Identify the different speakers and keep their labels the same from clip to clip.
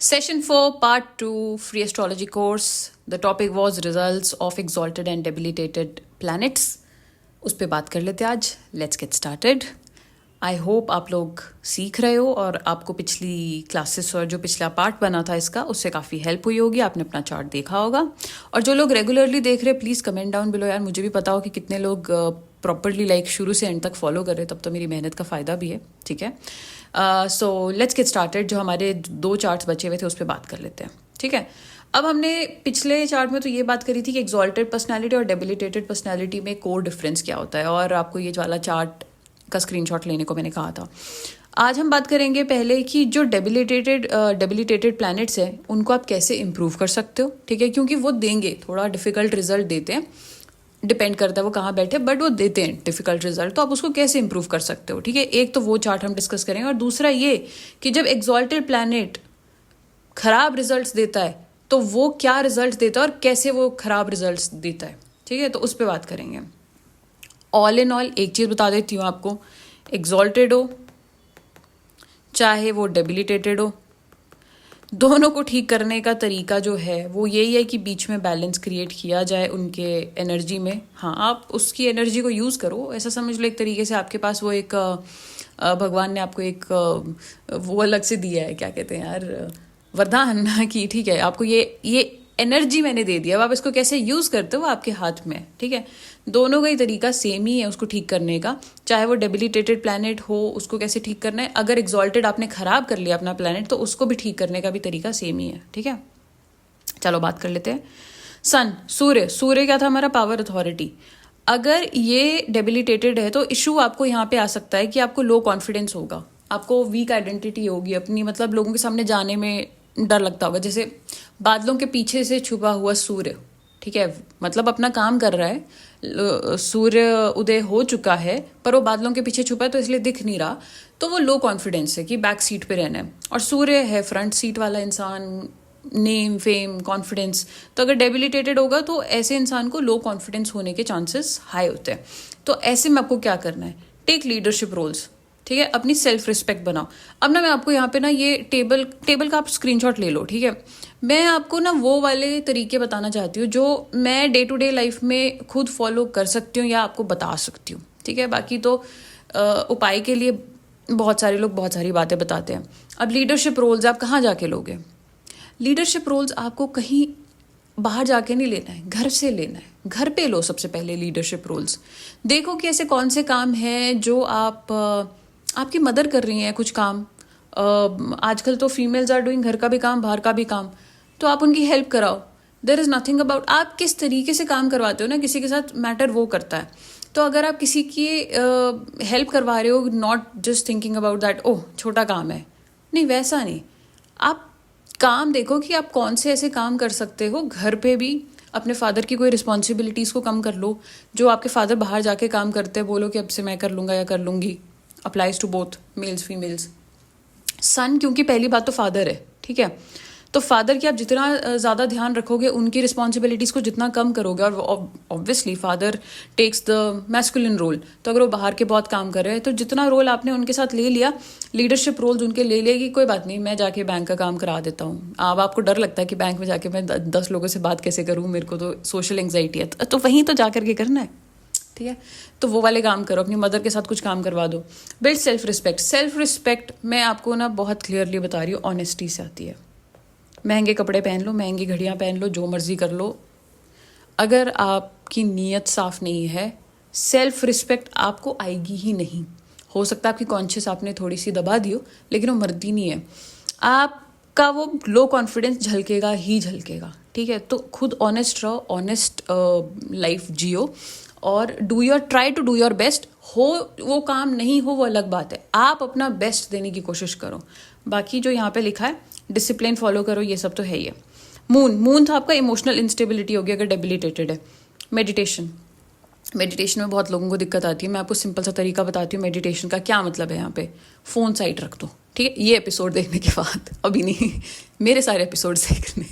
Speaker 1: Session 4, Part 2, Free Astrology course. The topic was results of exalted and debilitated planets. उस पर बात कर लेते आज. Let's get started. I hope आप लोग सीख रहे हो और आपको पिछली क्लासेस और जो पिछला पार्ट बना था इसका उससे काफ़ी हेल्प हुई होगी. आपने अपना चार्ट देखा होगा. और जो लोग रेगुलरली देख रहे हैं प्लीज़ कमेंट डाउन बिलो यार, मुझे भी पता हो कि कितने लोग प्रॉपरली लाइक शुरू से एंड तक फॉलो कर रहे हैं. तब तो मेरी मेहनत का फ़ायदा भी है. ठीक है, सो लेट्स गेट स्टार्टेड. जो हमारे 2 चार्ट्स बचे हुए थे उस पर बात कर लेते हैं. ठीक है, अब हमने पिछले चार्ट में तो ये बात करी थी कि एक्सॉल्टेड पर्सनालिटी और डेबिलिटेटेड पर्सनालिटी में कोर डिफरेंस क्या होता है, और आपको ये वाला चार्ट का स्क्रीनशॉट लेने को मैंने कहा था. आज हम बात करेंगे पहले कि जो डेबिलिटेटेड प्लैनेट्स हैं उनको आप कैसे इम्प्रूव कर सकते हो. ठीक है, क्योंकि वो देंगे, थोड़ा डिफिकल्ट रिजल्ट देते हैं, डिपेंड करता है वो कहाँ बैठे, बट वो देते हैं डिफिकल्ट रिजल्ट. तो आप उसको कैसे इंप्रूव कर सकते हो. ठीक है, एक तो वो चार्ट हम डिस्कस करेंगे, और दूसरा ये कि जब एक्सॉल्टेड प्लैनेट खराब रिजल्ट्स देता है तो वो क्या रिजल्ट देता है और कैसे वो खराब रिजल्ट्स देता है. ठीक है, तो उस पर बात करेंगे. ऑल इन ऑल एक चीज़ बता देती हूँ आपको, एक्सॉल्टेड हो चाहे वो डेबिलिटेटेड हो, दोनों को ठीक करने का तरीका जो है वो यही है कि बीच में बैलेंस क्रिएट किया जाए उनके एनर्जी में. हाँ, आप उसकी एनर्जी को यूज़ करो, ऐसा समझ लो एक तरीके से आपके पास वो एक भगवान ने आपको एक वो अलग से दिया है, क्या कहते हैं यार, वरदान कि ठीक है आपको ये एनर्जी मैंने दे दिया. अब आप इसको कैसे यूज़ करते हो आपके हाथ में. ठीक है, दोनों का ही तरीका सेम ही है उसको ठीक करने का. चाहे वो डेबिलिटेटेड प्लैनेट हो उसको कैसे ठीक करना है, अगर एक्सॉल्टेड आपने ख़राब कर लिया अपना प्लैनेट तो उसको भी ठीक करने का भी तरीका सेम ही है. ठीक है, चलो बात कर लेते हैं. सन, सूर्य क्या था हमारा, पावर अथॉरिटी. अगर ये डेबिलिटेटेड है तो इशू आपको यहाँ पे आ सकता है कि आपको लो कॉन्फिडेंस होगा, आपको वीक आइडेंटिटी होगी अपनी, मतलब लोगों के सामने जाने में डर लगता होगा. जैसे बादलों के पीछे से छुपा हुआ सूर्य, ठीक है, मतलब अपना काम कर रहा है, सूर्य उदय हो चुका है पर वो बादलों के पीछे छुपा है तो इसलिए दिख नहीं रहा, तो वो लो कॉन्फिडेंस है कि बैक सीट पे रहना है. और सूर्य है फ्रंट सीट वाला इंसान, नेम फेम कॉन्फिडेंस. तो अगर डेबिलिटेटेड होगा तो ऐसे इंसान को लो कॉन्फिडेंस होने के चांसेस हाई होते हैं. तो ऐसे में आपको क्या करना है, टेक लीडरशिप रोल्स. ठीक है, अपनी सेल्फ रिस्पेक्ट बनाओ. अब ना मैं आपको यहाँ पे ना ये टेबल का आप स्क्रीनशॉट ले लो. ठीक है, मैं आपको ना वो वाले तरीके बताना चाहती हूँ जो मैं डे टू डे लाइफ में खुद फॉलो कर सकती हूँ या आपको बता सकती हूँ. ठीक है, बाकी तो उपाय के लिए बहुत सारे लोग बहुत सारी बातें बताते हैं. अब लीडरशिप रोल्स आप कहाँ जाके लोगे. लीडरशिप रोल्स आपको कहीं बाहर जाके नहीं लेना है, घर से लेना है. घर पे लो सबसे पहले लीडरशिप रोल्स. देखो कि ऐसे कौन से काम हैं जो आपकी मदद कर रही हैं कुछ काम. आजकल तो फीमेल्स आर डूइंग घर का भी काम बाहर का भी काम, तो आप उनकी हेल्प कराओ. देयर इज़ नथिंग अबाउट आप किस तरीके से काम करवाते हो ना किसी के साथ, मैटर वो करता है. तो अगर आप किसी की हेल्प करवा रहे हो, not just thinking about that oh छोटा काम है, नहीं वैसा नहीं. आप काम देखो कि आप कौन से ऐसे काम कर सकते हो घर पे भी. अपने फादर की कोई रिस्पॉन्सिबिलिटीज़ को कम कर लो. जो आपके फादर बाहर जाके काम करते हैं बोलो कि अब से मैं कर लूँगा या कर लूँगी. Applies to both males females. Sun, क्योंकि पहली बात तो फादर है. ठीक है, तो फादर की आप जितना ज़्यादा ध्यान रखोगे, उनकी रिस्पॉन्सिबिलिटीज़ को जितना कम करोगे, और obviously father takes the masculine role. तो अगर वो बाहर के बहुत काम कर रहे हैं तो जितना रोल आपने उनके साथ ले लिया, लीडरशिप रोल्स उनके ले लेगी, कोई बात नहीं मैं जाके बैंक का काम करा देता हूँ. अब आपको डर लगता है कि बैंक में जाके मैं 10 लोगों से बात कैसे करूँ, मेरे को तो सोशल एंग्जाइटी है, तो वहीं तो जा करके करना है. ठीक है, तो वो वाले काम करो, अपनी मदर के साथ कुछ काम करवा दो. Build self respect. Self respect मैं आपको ना बहुत क्लियरली बता रही हूँ, ऑनेस्टी से आती है. महंगे कपड़े पहन लो, महंगी घड़ियाँ पहन लो, जो मर्जी कर लो, अगर आपकी नीयत साफ नहीं है सेल्फ रिस्पेक्ट आपको आएगी ही नहीं. हो सकता है आपकी कॉन्शियस आपने थोड़ी सी दबा दी हो, लेकिन वो मरती नहीं है. आपका वो लो कॉन्फिडेंस झलकेगा ही झलकेगा. ठीक है, तो खुद ऑनेस्ट रहो, ऑनेस्ट लाइफ जियो, और try to do your best. हो वो काम नहीं हो वो अलग बात है, आप अपना बेस्ट देने की कोशिश करो. बाकी जो यहाँ पे लिखा है डिसिप्लिन फॉलो करो, ये सब तो है ही है. मून था आपका इमोशनल इंस्टेबिलिटी होगी अगर डेबिलिटेटेड है. मेडिटेशन में बहुत लोगों को दिक्कत आती है. मैं आपको सिंपल सा तरीका बताती हूँ मेडिटेशन का. क्या मतलब है यहाँ पे, फ़ोन साइड रख दो. ठीक है, ये एपिसोड देखने के बाद, अभी नहीं, मेरे सारे एपिसोड देखने.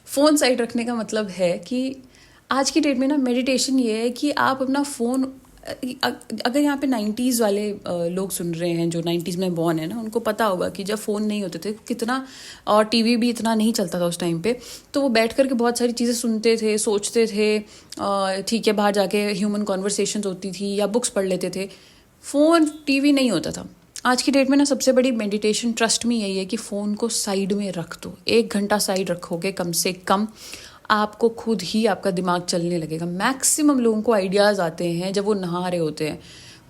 Speaker 1: फ़ोन साइड रखने का मतलब है कि आज की डेट में ना मेडिटेशन ये है कि आप अपना फ़ोन अगर यहाँ पे 90s वाले लोग सुन रहे हैं जो 90s में बॉर्न है ना, उनको पता होगा कि जब फ़ोन नहीं होते थे कितना, और टीवी भी इतना नहीं चलता था उस टाइम पे, तो वो बैठ कर के बहुत सारी चीज़ें सुनते थे, सोचते थे, ठीक है, बाहर जाके ह्यूमन कॉन्वर्सेशंस होती थी या बुक्स पढ़ लेते थे, फ़ोन टीवी नहीं होता था। आज की डेट में ना सबसे बड़ी मेडिटेशन ट्रस्ट में यही है कि फ़ोन को साइड में रख दो। 1 घंटा साइड रखोगे कम से कम, आपको खुद ही आपका दिमाग चलने लगेगा। मैक्सिमम लोगों को आइडियाज़ आते हैं जब वो नहा रहे होते हैं।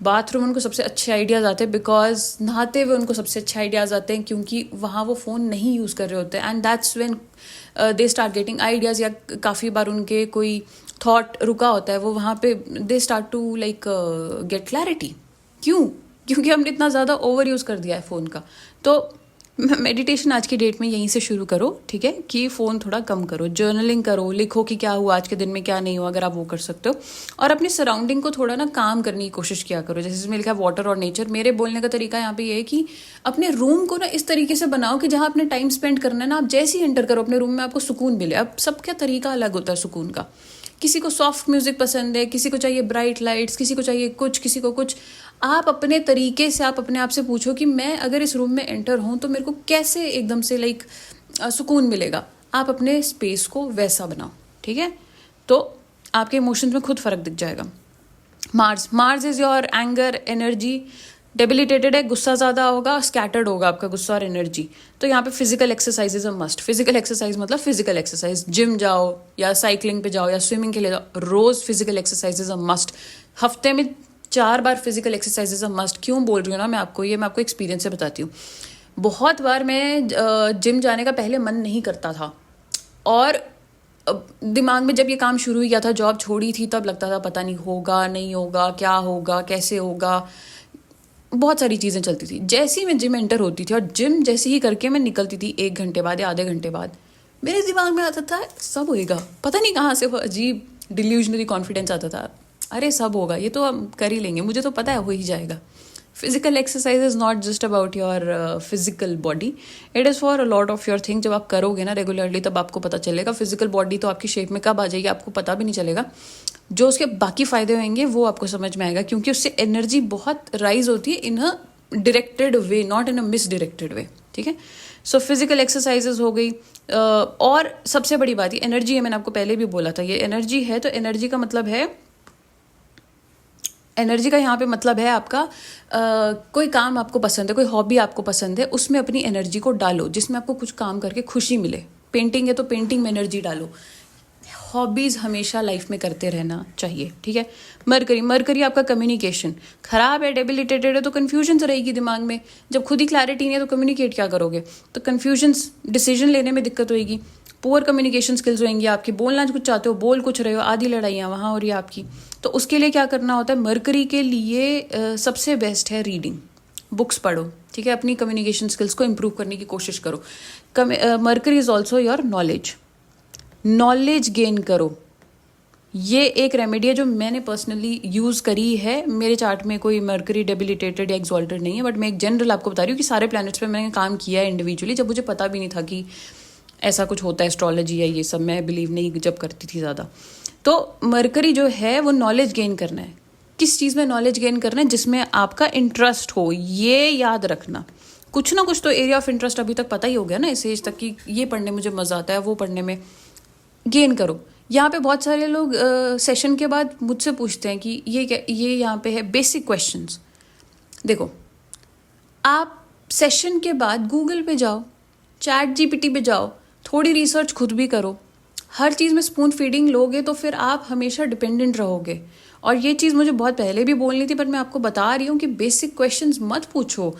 Speaker 1: बाथरूम उनको सबसे अच्छे आइडियाज़ आते हैं, बिकॉज नहाते हुए उनको सबसे अच्छे आइडियाज़ आते हैं, क्योंकि वहाँ वो फ़ोन नहीं यूज़ कर रहे होते हैं, and that's when they start getting ideas. या काफ़ी बार उनके कोई थॉट रुका होता है, वो वहाँ पे they start to like get clarity. क्यों? क्योंकि हमने इतना ज़्यादा ओवर यूज़ कर दिया है फ़ोन का। तो मेडिटेशन आज की डेट में यहीं से शुरू करो, ठीक है, कि फ़ोन थोड़ा कम करो, जर्नलिंग करो, लिखो कि क्या हुआ आज के दिन में, क्या नहीं हुआ, अगर आप वो कर सकते हो। और अपनी सराउंडिंग को थोड़ा ना काम करने की कोशिश किया करो। जैसे इसमें लिखा है वाटर और नेचर। मेरे बोलने का तरीका यहाँ पे ये है कि अपने रूम को ना इस तरीके से बनाओ कि जहाँ अपने टाइम स्पेंड करना है ना, आप जैसे ही एंटर करो अपने रूम में आपको सुकून मिले। अब सबका तरीका अलग होता है सुकून का। किसी को सॉफ्ट म्यूजिक पसंद है, किसी को चाहिए ब्राइट लाइट्स, किसी को चाहिए कुछ, किसी को कुछ। आप अपने तरीके से आप अपने आप से पूछो कि मैं अगर इस रूम में एंटर हूँ तो मेरे को कैसे एकदम से लाइक सुकून मिलेगा। आप अपने स्पेस को वैसा बनाओ, ठीक है, तो आपके इमोशंस में खुद फर्क दिख जाएगा। Mars is your anger energy. Debilitated है, गुस्सा ज़्यादा होगा, स्कैटर्ड होगा आपका गुस्सा और एनर्जी। तो यहाँ पे physical exercise is a must. Physical exercise मतलब फिजिकल एक्सरसाइज, जिम जाओ या साइकिलिंग पे जाओ या स्विमिंग के लिए जाओ, रोज़ physical exercise is a must. हफ्ते में 4 बार physical exercise is a must. क्यों बोल रही हूँ ना मैं आपको, ये मैं आपको एक्सपीरियंस से बताती हूँ। बहुत बार मैं जिम जाने का पहले मन नहीं करता था, और दिमाग में जब ये काम शुरू ही किया था, जॉब छोड़ी थी, तब लगता था पता नहीं होगा नहीं होगा, क्या होगा, कैसे होगा, बहुत सारी चीज़ें चलती थी। जैसे ही मैं जिम एंटर होती थी और जिम जैसे ही करके मैं निकलती थी 1 घंटे बाद या आधे घंटे बाद, मेरे दिमाग में आता था सब होएगा। पता नहीं कहाँ से वो अजीब डिल्यूजनरी कॉन्फिडेंस आता था, अरे सब होगा, ये तो हम कर ही लेंगे, मुझे तो पता है हो ही जाएगा। Physical exercise is not just about your physical body, it is for a lot of your thing. जब आप करोगे ना रेगुलरली तब आपको पता चलेगा। फिजिकल बॉडी तो आपकी शेप में कब आ जाएगी आपको पता भी नहीं चलेगा। जो उसके बाकी फ़ायदे होंगे वो आपको समझ में आएगा, क्योंकि उससे एनर्जी बहुत राइज होती है in a directed way, not in a misdirected way, ठीक है। सो फिजिकल एक्सरसाइजेज हो गई। और सबसे बड़ी बात ये एनर्जी है, मैंने आपको पहले भी बोला था ये एनर्जी है। तो एनर्जी का मतलब है, एनर्जी का यहाँ पे मतलब है आपका कोई काम आपको पसंद है, कोई हॉबी आपको पसंद है, उसमें अपनी एनर्जी को डालो, जिसमें आपको कुछ काम करके खुशी मिले। पेंटिंग है तो पेंटिंग में एनर्जी डालो। हॉबीज़ हमेशा लाइफ में करते रहना चाहिए, ठीक है। मरकरी आपका कम्युनिकेशन खराब है, डेबिलिटेटेड है, तो कन्फ्यूजन रहेगी दिमाग में। जब खुद ही क्लैरिटी नहीं है तो कम्युनिकेट क्या करोगे, तो कन्फ्यूजन्स, डिसीजन लेने में दिक्कत होगी, पुअर कम्युनिकेशन स्किल्स होंगी आपकी। बोलना कुछ चाहते हो बोल कुछ रहे हो, आधी लड़ाइयाँ वहाँ हो रही है आपकी। तो उसके लिए क्या करना होता है, मरकरी के लिए सबसे बेस्ट है रीडिंग, बुक्स पढ़ो, ठीक है। अपनी कम्युनिकेशन स्किल्स को इम्प्रूव करने की कोशिश करो। Mercury is also your knowledge gain करो। ये एक रेमेडी है जो मैंने पर्सनली यूज़ करी है। मेरे चार्ट में कोई मरकरी डेबिलिटेटेड या एक्सॉल्टेड नहीं है, बट मैं एक जनरल आपको बता रही हूँ कि सारे प्लैनेट्स पे मैंने काम किया है इंडिविजुअली, जब मुझे पता भी नहीं था कि ऐसा कुछ होता है एस्ट्रोलॉजी या ये सब, मैं बिलीव नहीं जब करती थी ज़्यादा। तो मरकरी जो है वो नॉलेज गेन करना है। किस चीज़ में नॉलेज गेन करना है, जिसमें आपका इंटरेस्ट हो, ये याद रखना। कुछ ना कुछ तो एरिया ऑफ इंटरेस्ट अभी तक पता ही हो गया ना इस एज तक कि ये पढ़ने मुझे मज़ा आता है, वो पढ़ने में गेन करो। यहाँ पे बहुत सारे लोग सेशन के बाद मुझसे पूछते हैं कि ये क्या, ये यहाँ पे है बेसिक क्वेश्चंस। देखो, आप सेशन के बाद गूगल पे जाओ, चैट जीपीटी पे जाओ, थोड़ी रिसर्च खुद भी करो। हर चीज़ में स्पून फीडिंग लोगे तो फिर आप हमेशा डिपेंडेंट रहोगे। और ये चीज़ मुझे बहुत पहले भी बोलनी थी, पर मैं आपको बता रही हूँ कि बेसिक क्वेश्चंस मत पूछो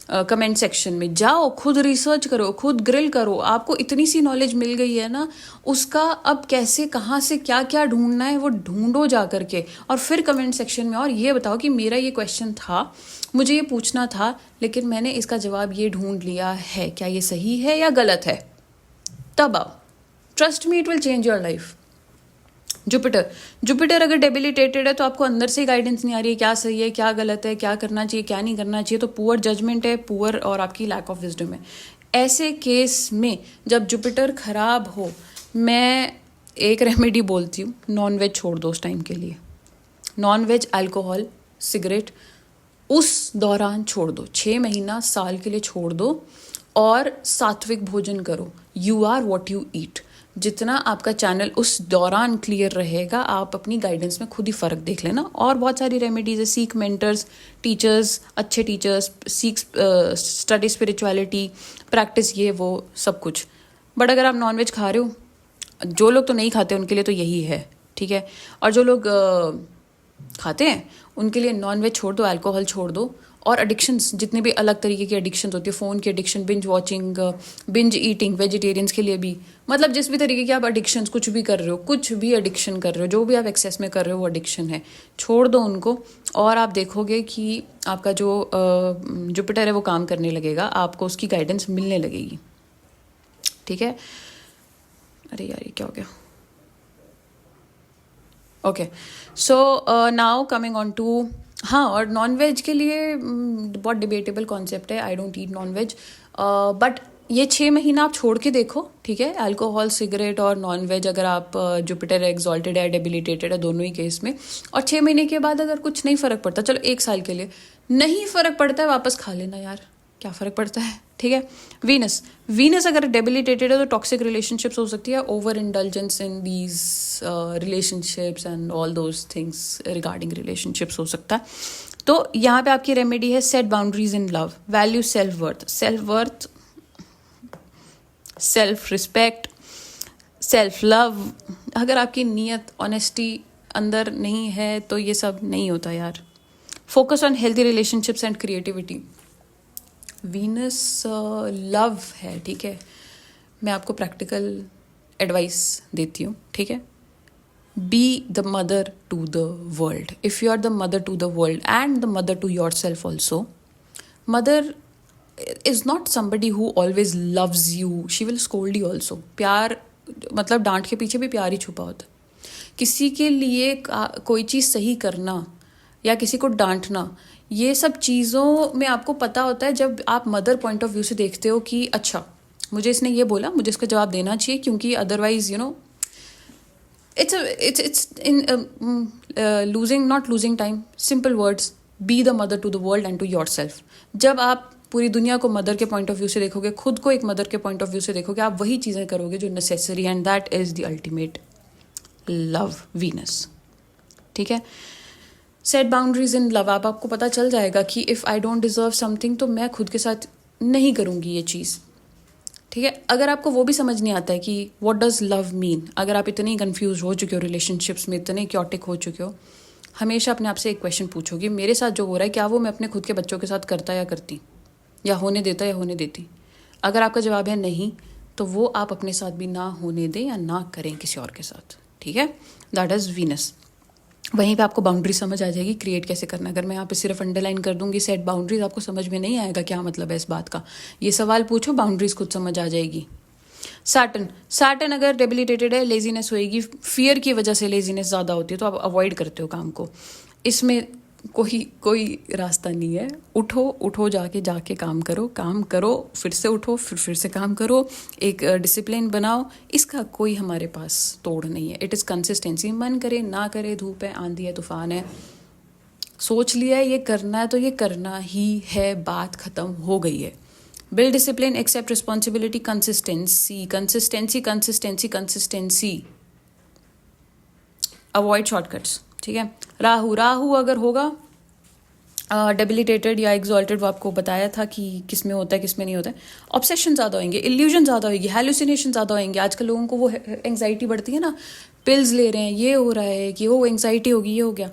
Speaker 1: कमेंट सेक्शन में। जाओ, खुद रिसर्च करो, खुद ग्रिल करो। आपको इतनी सी नॉलेज मिल गई है ना, उसका अब कैसे, कहाँ से क्या क्या ढूंढना है वो ढूंढो जा करके, और फिर कमेंट सेक्शन में और ये बताओ कि मेरा ये क्वेश्चन था, मुझे ये पूछना था, लेकिन मैंने इसका जवाब ये ढूंढ लिया है, क्या ये सही है या गलत है। तब आओ, trust me, it will change your life. Jupiter अगर डेबिलिटेटेड है तो आपको अंदर से गाइडेंस नहीं आ रही है, क्या सही है, क्या गलत है, क्या करना चाहिए, क्या नहीं करना चाहिए, तो पुअर जजमेंट है, पुअर और आपकी लैक ऑफ विजडम है। ऐसे केस में जब जुपिटर खराब हो, मैं एक रेमेडी बोलती हूँ, नॉन वेज छोड़ दो उस टाइम के लिए। नॉन वेज, अल्कोहल, सिगरेट उस दौरान छोड़ दो, 6 महीना साल के लिए छोड़ दो और सात्विक भोजन करो. You are what you eat. जितना आपका चैनल उस दौरान क्लियर रहेगा, आप अपनी गाइडेंस में खुद ही फ़र्क देख लेना. और बहुत सारी रेमेडीज है, सीख मेंटर्स, टीचर्स, अच्छे टीचर्स, सीख स्टडी स्पिरिचुअलिटी, प्रैक्टिस, ये वो सब कुछ. बट अगर आप नॉनवेज खा रहे हो, जो लोग तो नहीं खाते उनके लिए तो यही है, ठीक है. और जो लोग खाते हैं उनके लिए नॉनवेज छोड़ दो, अल्कोहल छोड़ दो. और एडिक्शंस, जितने भी अलग तरीके की एडिक्शंस होती है, फ़ोन की addiction, binge watching, binge eating, vegetarians के लिए भी, मतलब जिस भी तरीके की आप एडिक्शंस कुछ भी कर रहे हो, कुछ भी एडिक्शन कर रहे हो, जो भी आप एक्सेस में कर रहे हो वो एडिक्शन है, छोड़ दो उनको. और आप देखोगे कि आपका जो जुपिटर है वो काम करने लगेगा, आपको उसकी गाइडेंस मिलने लगेगी, ठीक है. अरे यार ये क्या हो गया. Okay, so now coming on to, हाँ, और नॉनवेज के लिए बहुत डिबेटेबल कॉन्सेप्ट है. I don't eat nonveg, but ये 6 महीना आप छोड़ के देखो, ठीक है. अल्कोहल, सिगरेट और नॉनवेज, अगर आप जुपिटर एग्जॉल्टेड है, डेबिलिटेटेड है, दोनों ही केस में, और 6 महीने के बाद अगर कुछ नहीं फ़र्क पड़ता, चलो 1 साल के लिए नहीं फ़र्क पड़ता है, वापस खा लेना यार, क्या फ़र्क पड़ता है, ठीक है. वीनस अगर डेबिलिटेटेड है तो टॉक्सिक रिलेशनशिप्स हो सकती है, over indulgence in these relationships and all those things regarding relationships हो सकता है. तो यहाँ पे आपकी रेमेडी है set boundaries in love, value self worth, self respect, self love. अगर आपकी नीयत, ऑनेस्टी अंदर नहीं है तो ये सब नहीं होता यार. Focus on healthy relationships and creativity. Venus love है, ठीक है. मैं आपको प्रैक्टिकल एडवाइस देती हूँ, ठीक है. Be the mother to the world. If you are the mother to the world and the mother to yourself also, mother is not somebody who always loves you, she will scold you also. प्यार मतलब डांट के पीछे भी प्यार ही छुपा होता है. किसी के लिए कोई चीज़ सही करना या किसी को डांटना, ये सब चीज़ों में आपको पता होता है जब आप मदर पॉइंट ऑफ व्यू से देखते हो कि अच्छा मुझे इसने ये बोला, मुझे इसका जवाब देना चाहिए, क्योंकि otherwise you know it's in not losing time. Simple words, be the mother to the world and to yourself. जब आप पूरी दुनिया को मदर के पॉइंट ऑफ व्यू से देखोगे, खुद को एक मदर के पॉइंट ऑफ व्यू से देखोगे, आप वही चीज़ें करोगे जो necessary, and that is the ultimate love, Venus, ठीक है. Set boundaries in love. आपको पता चल जाएगा कि if I don't deserve something तो मैं खुद के साथ नहीं करूँगी ये चीज़, ठीक है. अगर आपको वो भी समझ नहीं आता है कि व्हाट डज़ लव मीन, अगर आप इतने कन्फ्यूज हो चुके हो रिलेशनशिप्स में, इतने क्योटिक हो चुके हो, हमेशा अपने आप से एक क्वेश्चन पूछोगे, मेरे साथ जो हो रहा है क्या वो मैं अपने खुद के बच्चों के साथ करता या करती, या होने देता या होने देती. अगर आपका जवाब है नहीं, तो वो आप अपने साथ भी ना होने दें या ना करें किसी और के साथ, ठीक है. That is Venus. वहीं पे आपको बाउंड्री समझ आ जाएगी क्रिएट कैसे करना. अगर मैं यहाँ पे सिर्फ अंडरलाइन कर दूंगी सेट बाउंड्रीज, आपको समझ में नहीं आएगा क्या मतलब है इस बात का. ये सवाल पूछो, बाउंड्रीज खुद समझ आ जाएगी. सैटर्न अगर डेबिलिटेटेड है, लेजीनेस होएगी, फियर की वजह से लेजीनेस ज़्यादा होती है, तो आप अवॉइड करते हो काम को. इसमें कोई रास्ता नहीं है. उठो जाके काम करो, फिर से उठो, फिर से काम करो, एक डिसिप्लिन बनाओ. इसका कोई हमारे पास तोड़ नहीं है. It is consistency. मन करे ना करे, धूप है, आंधी है, तूफान है, सोच लिया है ये करना है तो ये करना ही है, बात खत्म हो गई है. Build discipline, accept responsibility, consistency. Avoid shortcuts, ठीक है. राहु अगर होगा डेबिलिटेटेड या एग्जॉल्टेड, वो आपको बताया था कि किस में होता है किस में नहीं होता है. ऑब्सेशन ज़्यादा होंगे, इल्यूजन ज़्यादा होगी, हेलुसिनेशन ज़्यादा होंगे. आजकल लोगों को वो एंग्जाइटी बढ़ती है ना, पिल्स ले रहे हैं, ये हो रहा है कि वो एंग्जाइटी होगी, ये हो गया.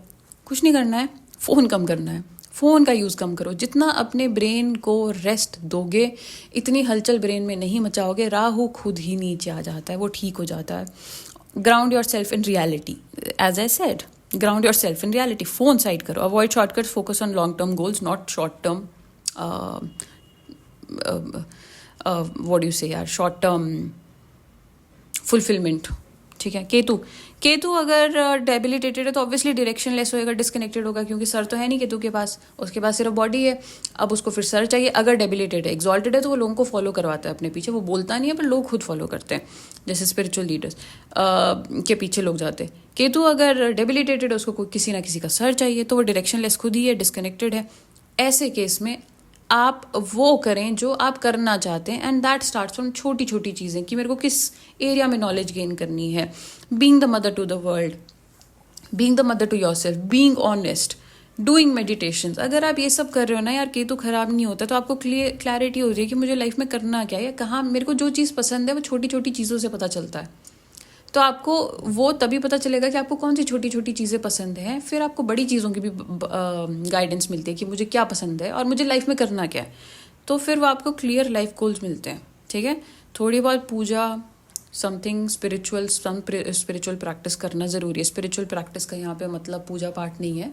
Speaker 1: कुछ नहीं करना है, फ़ोन कम करना है, फ़ोन का यूज़ कम करो. जितना अपने ब्रेन को रेस्ट दोगे, इतनी हलचल ब्रेन में नहीं मचाओगे, राहु खुद ही नीचे आ जाता है, वो ठीक हो जाता है. Ground yourself in reality, as I said, ground yourself in reality. Phone side karo, avoid shortcuts, focus on long term goals, not short term what do you say yaar, short term fulfillment, ठीक है। केतु, केतु अगर debilitated है तो obviously directionless होएगा, disconnected होगा, क्योंकि sir तो है नहीं केतु के पास, उसके पास सिर्फ बॉडी है। अब उसको फिर सर चाहिए। अगर डेबिलिटेटेड है, एक्सॉल्टेड है तो वो लोगों को फॉलो करवाता है अपने पीछे, वो बोलता नहीं है पर लोग खुद फॉलो करते हैं, जैसे स्पिरिचुअल लीडर्स के पीछे लोग जाते हैं। केतु अगर डेबिलिटेटेड है, उसको कोई किसी ना किसी का सर चाहिए, तो वो डायरेक्शनलेस खुद ही है, डिस्कनेक्टेड है। ऐसे केस में आप वो करें जो आप करना चाहते हैं, एंड दैट स्टार्ट्स फ्रॉम छोटी छोटी चीज़ें, कि मेरे को किस एरिया में नॉलेज गेन करनी है, being the mother to the world, being the mother to yourself, being honest, doing meditations. अगर आप ये सब कर रहे हो ना यार, केतु खराब नहीं होता, तो आपको क्लैरिटी हो रही है कि मुझे लाइफ में करना क्या है, या कहाँ मेरे को जो चीज़ पसंद है, वो छोटी छोटी चीज़ों से पता चलता है। तो आपको वो तभी पता चलेगा कि आपको कौन सी छोटी छोटी चीज़ें पसंद हैं, फिर आपको बड़ी चीज़ों की भी गाइडेंस मिलती है कि मुझे क्या पसंद है और मुझे लाइफ में करना क्या है। तो फिर वो आपको क्लियर लाइफ गोल्स मिलते हैं। ठीक है, थोड़ी बहुत पूजा, समथिंग स्पिरिचुअल, स्पिरिचुअल प्रैक्टिस करना ज़रूरी है। स्पिरिचुअल प्रैक्टिस का यहाँ पे मतलब पूजा पाठ नहीं है,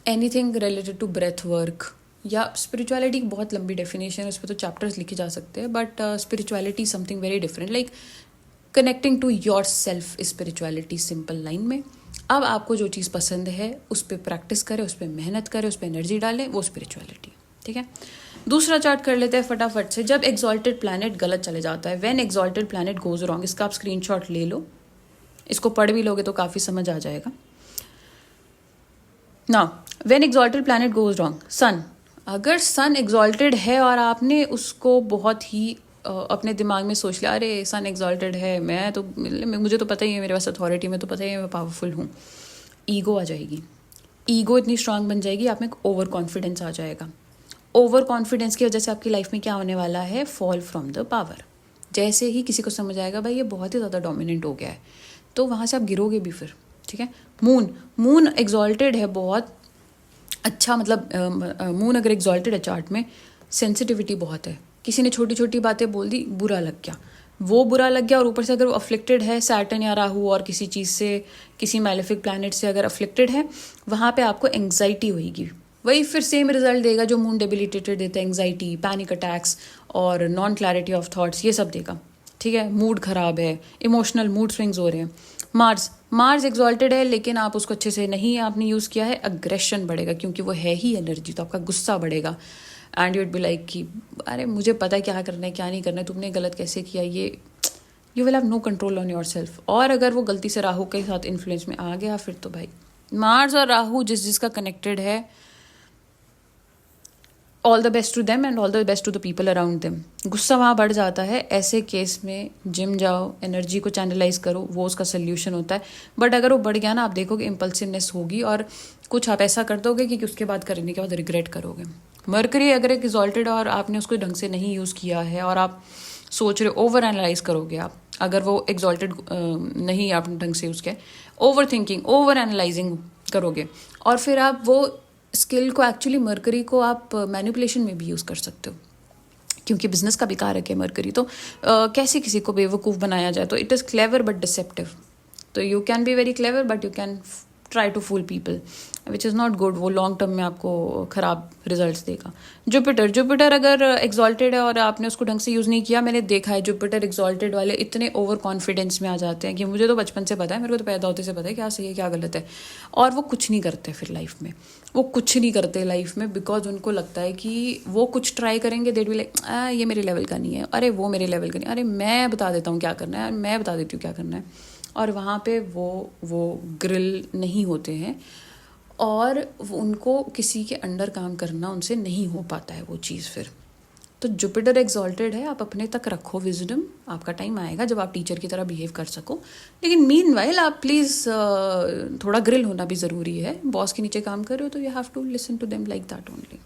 Speaker 1: anything related to breath work, या स्पिरिचुअलिटी की बहुत लंबी डेफिनेशन है, उस पर तो चैप्टर्स लिखे जा सकते हैं, but spirituality something very different, like connecting to yourself spirituality, simple line में। अब आपको जो चीज़ पसंद है उस पर प्रैक्टिस करें, उस पर मेहनत करें, उस पर एनर्जी डालें, वो स्पिरिचुअलिटी। ठीक है, दूसरा चार्ट कर लेते हैं फटाफट से। जब एक्सॉल्टेड प्लैनेट गलत चले जाता है, when exalted planet goes wrong, इसका आप स्क्रीनशॉट ले लो, इसको पढ़ भी लोगे तो काफ़ी समझ आ जाएगा। Now when exalted planet goes wrong, sun, अगर सन एक्सॉल्टेड है और आपने उसको बहुत ही अपने दिमाग में सोच लिया, अरे सन एक्सॉल्टेड है, मैं तो, मुझे तो पता ही है, मेरे पास अथॉरिटी में तो पता ही है, मैं पावरफुल हूँ, ईगो आ जाएगी। ईगो इतनी स्ट्रांग बन जाएगी, आप में ओवर कॉन्फिडेंस आ जाएगा। ओवर कॉन्फिडेंस की वजह से आपकी लाइफ में क्या होने वाला है, फॉल फ्रॉम द पावर। जैसे ही किसी को समझ आएगा भाई ये बहुत ही ज़्यादा डोमिनेंट हो गया है, तो वहाँ से आप गिरोगे भी फिर। ठीक है, मून, मून एक्सॉल्टेड है बहुत अच्छा, मतलब मून अगर एक्सॉल्टेड है चार्ट में, सेंसिटिविटी बहुत है। किसी ने छोटी छोटी बातें बोल दी, बुरा लग गया, वो बुरा लग गया, और ऊपर से अगर वो अफ्लिक्टेड है सैटर्न या राहु और किसी चीज़ से, किसी मैलेफिक प्लैनेट से अगर अफ्लिक्टेड है, वहाँ पे आपको एंग्जाइटी होगी। वही फिर सेम रिजल्ट देगा जो मून डेबिलिटेटेड देता है, एंग्जाइटी, पैनिक अटैक्स और नॉन क्लैरिटी ऑफ थॉट्स, ये सब देगा। ठीक है, मूड खराब है, इमोशनल मूड स्विंग्स हो रहे हैं। मार्स, मार्स एक्सॉल्टेड है लेकिन आप उसको अच्छे से नहीं आपने यूज़ किया है, अग्रेशन बढ़ेगा, क्योंकि वो है ही एनर्जी, तो आपका गुस्सा बढ़ेगा। And you would be like कि अरे मुझे पता है क्या करना है क्या नहीं करना है, तुमने गलत कैसे किया, ये you will have no control on yourself. और अगर वो गलती से राहु के साथ इन्फ्लुएंस में आ गया, फिर तो भाई मार्स और राहु जिसका कनेक्टेड है, all the best to them and all the best to the people around them. गुस्सा वहाँ बढ़ जाता है, ऐसे केस में जिम जाओ, एनर्जी को चैनलाइज करो, वो उसका सोल्यूशन होता है। बट अगर वो बढ़ गया ना, आप देखोगे इम्पल्सिवनेस होगी और कुछ आप ऐसा कर दोगे कि उसके बाद करने के बाद रिग्रेट करोगे। मरकरी अगर एक एक्सॉल्टेड और आपने उसको ढंग से नहीं यूज़ किया है और आप सोच रहे, ओवर एनालाइज करोगे आप, अगर वो एक्सॉल्टेड नहीं आपने ढंग से यूज़ किया, ओवर थिंकिंग, ओवर एनालाइजिंग करोगे, और फिर आप वो स्किल को, एक्चुअली मरकरी को आप मैनिपुलेशन में भी यूज़ कर सकते हो, क्योंकि बिजनेस का भी कारक है मरकरी। तो कैसे किसी को बेवकूफ़ बनाया जाए, तो it is clever but deceptive. तो you can be very clever but you can try to fool people, which is not good. वो लॉन्ग टर्म में आपको ख़राब रिजल्ट्स देगा। जुपिटर, जुपिटर अगर एक्सॉल्टेड है और आपने उसको ढंग से यूज़ नहीं किया, मैंने देखा है जुपिटर एक्सॉल्टेड वाले इतने ओवर कॉन्फिडेंस में आ जाते हैं कि मुझे तो बचपन से पता है, मेरे को तो पैदा होते से पता है क्या सही है क्या गलत है, और वो कुछ नहीं करते फिर लाइफ में, वो कुछ नहीं करते लाइफ में, बिकॉज उनको लगता है कि वो कुछ ट्राई करेंगे, देट बी लाइक ये मेरे लेवल का नहीं है, अरे वो मेरे लेवल का नहीं, अरे मैं बता देता हूँ क्या करना है, मैं बता देती हूँ क्या करना है, और वहाँ पे वो ग्रिल नहीं होते हैं, और उनको किसी के अंडर काम करना उनसे नहीं हो पाता है वो चीज़ फिर। तो जुपिटर एक्सॉल्टेड है, आप अपने तक रखो विजडम, आपका टाइम आएगा जब आप टीचर की तरह बिहेव कर सको, लेकिन मीनवाइल आप प्लीज़ थोड़ा ग्रिल होना भी ज़रूरी है। बॉस के नीचे काम कर रहे हो तो you have to listen to them like that only.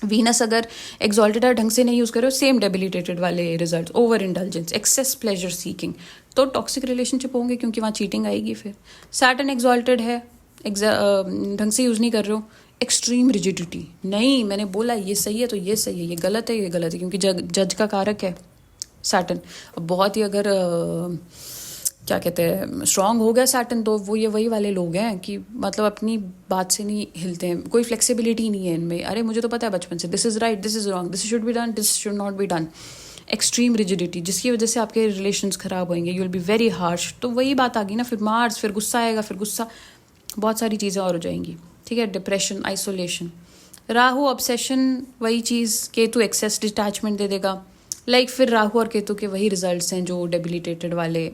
Speaker 1: Venus अगर एक्सॉल्टेड है, ढंग से नहीं यूज़ करो, सेम डेबिलिटेटेड वाले result, over indulgence, excess pleasure seeking, तो टॉक्सिक रिलेशनशिप होंगे, क्योंकि वहाँ चीटिंग आएगी फिर। सैटर्न एक्सॉल्टेड है, ढंग से यूज़ नहीं कर रहे हो, एक्सट्रीम रिजिडिटी, नहीं मैंने बोला ये सही है तो ये सही है, ये गलत है ये गलत है, क्योंकि जज का कारक है सैटर्न। बहुत ही अगर क्या कहते हैं, स्ट्रांग हो गया सैटर्न, तो वो ये वही वाले लोग हैं कि मतलब अपनी बात से नहीं हिलते हैं, कोई फ्लेक्सिबिलिटी नहीं है इनमें। अरे मुझे तो पता है बचपन से, this is right, this is wrong, this should be done, this should not be done. Extreme rigidity, जिसकी वजह से आपके रिलेशंस खराब होंगे, you will be very harsh. तो वही बात आ गई ना, फिर मार्स, फिर गुस्सा आएगा, फिर गुस्सा, बहुत सारी चीज़ें और हो जाएंगी। ठीक है, डिप्रेशन, आइसोलेशन। राहु ऑब्सेशन, वही चीज़। केतु एक्सेस डिटैचमेंट दे देगा। लाइक फिर राहु और केतु के वही रिजल्ट्स हैं जो डेबिलिटेटेड वाले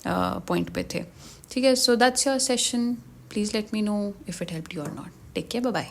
Speaker 1: पॉइंट पे थे। ठीक है, so that's your session. Please let me know if it helped you और not. Take care, bye bye.